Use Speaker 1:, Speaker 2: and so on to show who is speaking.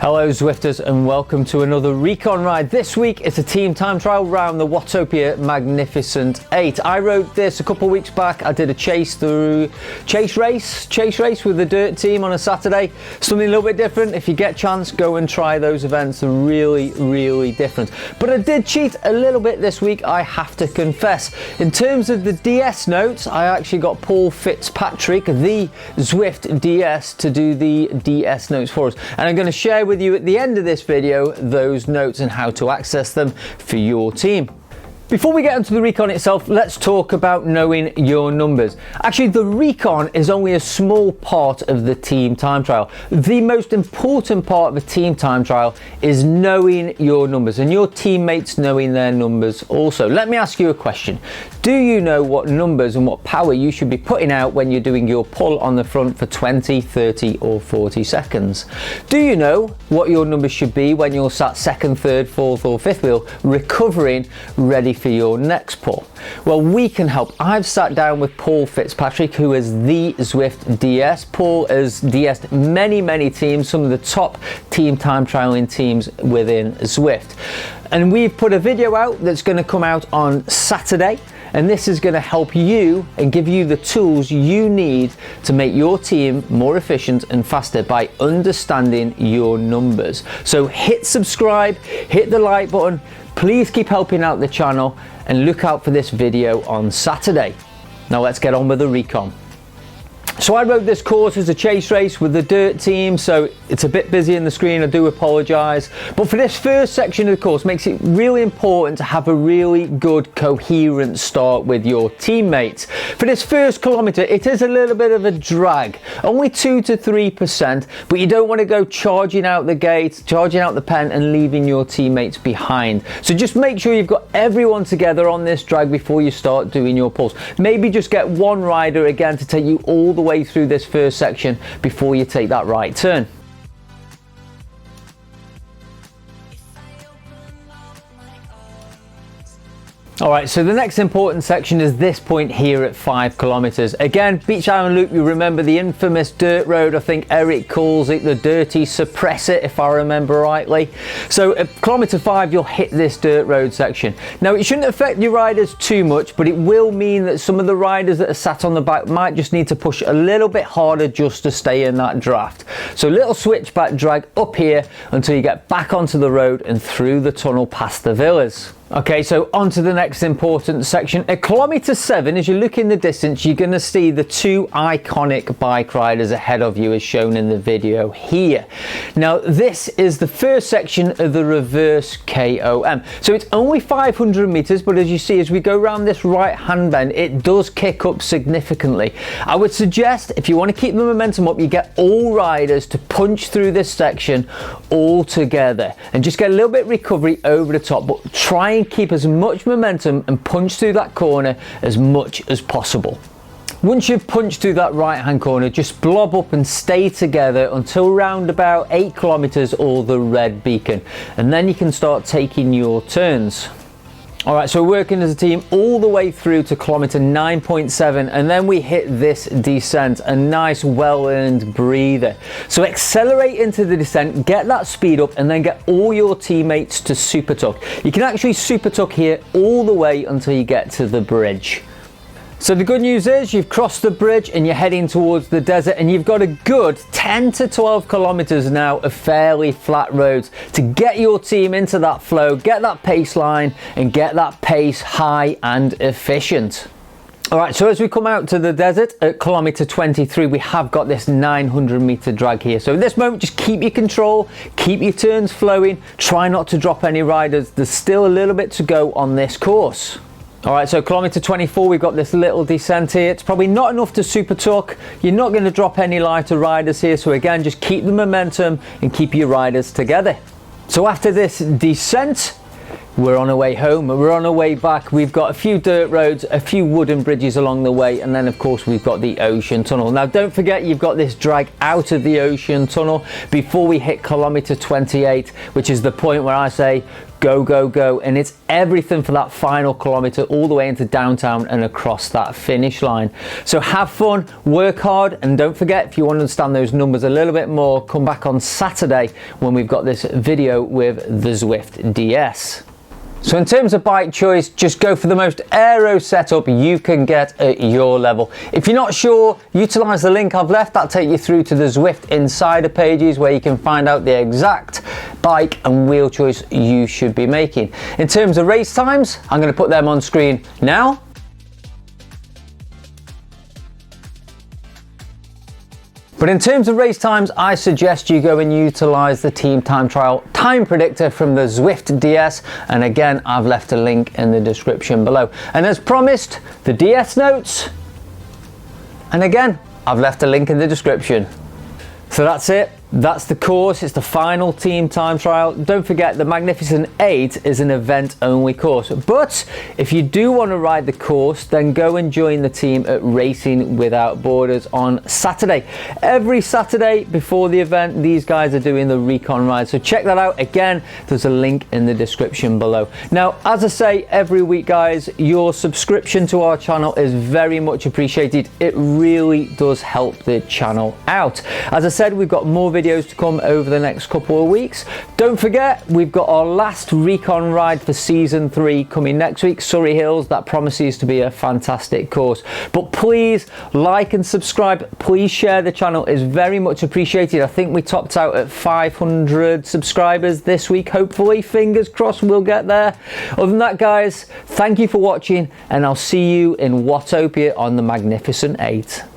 Speaker 1: Hello Zwifters and welcome to another Recon ride. This week it's a team time trial round the Watopia Magnificent 8. I rode this a couple of weeks back. I did a chase race with the dirt team on a Saturday. Something a little bit different. If you get a chance, go and try those events. They're really different. But I did cheat a little bit this week, I have to confess. In terms of the DS notes, I actually got Paul Fitzpatrick, the Zwift DS, to do the DS notes for us. And I'm going to share with you at the end of this video those notes and how to access them for your team. Before we get into the Recon itself, let's talk about knowing your numbers. Actually, the Recon is only a small part of the team time trial. The most important part of a team time trial is knowing your numbers and your teammates knowing their numbers also. Let me ask you a question. Do you know what numbers and what power you should be putting out when you're doing your pull on the front for 20, 30 or 40 seconds? Do you know what your numbers should be when you're sat second, third, fourth or fifth wheel recovering, ready for your next pull? Well, we can help. I've sat down with Paul Fitzpatrick, who is the Zwift DS. Paul has DS'd many teams, some of the top team time trialing teams within Zwift. And we've put a video out that's going to come out on Saturday. And this is going to help you and give you the tools you need to make your team more efficient and faster by understanding your numbers. So hit subscribe, hit the like button. Please keep helping out the channel and look out for this video on Saturday. Now let's get on with the Recon. So I rode this course as a chase race with the dirt team, so it's a bit busy in the screen, I do apologise. But for this first section of the course, makes it really important to have a really good coherent start with your teammates. For this first kilometre, it is a little bit of a drag, only 2 to 3%, but you don't want to go charging out the gate, charging out the pen and leaving your teammates behind. So just make sure you've got everyone together on this drag before you start doing your pulls. Maybe just get one rider again to take you all the way through this first section before you take that right turn. Alright, so the next important section is this point here at 5 kilometres. Again, Beach Island Loop, you remember the infamous dirt road. I think Eric calls it the dirty suppressor, if I remember rightly. So at kilometre 5, you'll hit this dirt road section. Now, it shouldn't affect your riders too much, but it will mean that some of the riders that are sat on the back might just need to push a little bit harder just to stay in that draft. So little switchback drag up here until you get back onto the road and through the tunnel past the villas. Okay, so on to the next important section. At kilometre 7, as you look in the distance, you're going to see the two iconic bike riders ahead of you as shown in the video here. Now, this is the first section of the reverse KOM. So it's only 500 metres, but as you see, as we go around this right-hand bend, it does kick up significantly. I would suggest, if you want to keep the momentum up, you get all riders to punch through this section all together and just get a little bit of recovery over the top, but try and keep as much momentum and punch through that corner as much as possible. Once you've punched through that right hand corner, just blob up and stay together until around about 8 kilometres or the red beacon, and then you can start taking your turns. Alright, so we're working as a team all the way through to kilometre 9.7, and then we hit this descent, a nice well-earned breather. So accelerate into the descent, get that speed up, and then get all your teammates to super tuck. You can actually super tuck here all the way until you get to the bridge. So the good news is you've crossed the bridge and you're heading towards the desert, and you've got a good 10 to 12 kilometers now of fairly flat roads to get your team into that flow, get that pace line and get that pace high and efficient. Alright, so as we come out to the desert at kilometre 23, we have got this 900 metre drag here. So at this moment, just keep your control, keep your turns flowing, try not to drop any riders. There's still a little bit to go on this course. Alright, so kilometre 24, we've got this little descent here. It's probably not enough to super tuck. You're not going to drop any lighter riders here. So again, just keep the momentum and keep your riders together. So after this descent, we're on our way home, we're on our way back. We've got a few dirt roads, a few wooden bridges along the way, and then of course we've got the ocean tunnel. Now don't forget, you've got this drag out of the ocean tunnel before we hit kilometre 28, which is the point where I say go, go, go, and it's everything for that final kilometer all the way into downtown and across that finish line. So have fun, work hard, and don't forget, if you want to understand those numbers a little bit more, come back on Saturday when we've got this video with the Zwift DS. So in terms of bike choice, just go for the most aero setup you can get at your level. If you're not sure, utilize the link I've left. That'll take you through to the Zwift Insider pages where you can find out the exact bike and wheel choice you should be making. In terms of race times, I'm going to put them on screen now. But in terms of race times, I suggest you go and utilize the team time trial time predictor from the Zwift DS. And again, I've left a link in the description below. And as promised, the DS notes. And again, I've left a link in the description. So that's it. That's the course. It's the final team time trial. Don't forget, the Magnificent 8 is an event only course. But if you do want to ride the course, then go and join the team at Racing Without Borders on Saturday. Every Saturday before the event, these guys are doing the Recon ride. So check that out. Again, there's a link in the description below. Now, as I say every week, guys, your subscription to our channel is very much appreciated. It really does help the channel out. As I said, we've got more videos to come over the next couple of weeks. Don't forget, we've got our last Recon ride for season 3 coming next week, Surrey Hills. That promises to be a fantastic course. But please like and subscribe. Please share the channel. It's very much appreciated. I think we topped out at 500 subscribers this week. Hopefully, fingers crossed, we'll get there. Other than that, guys, thank you for watching, and I'll see you in Watopia on the Magnificent 8.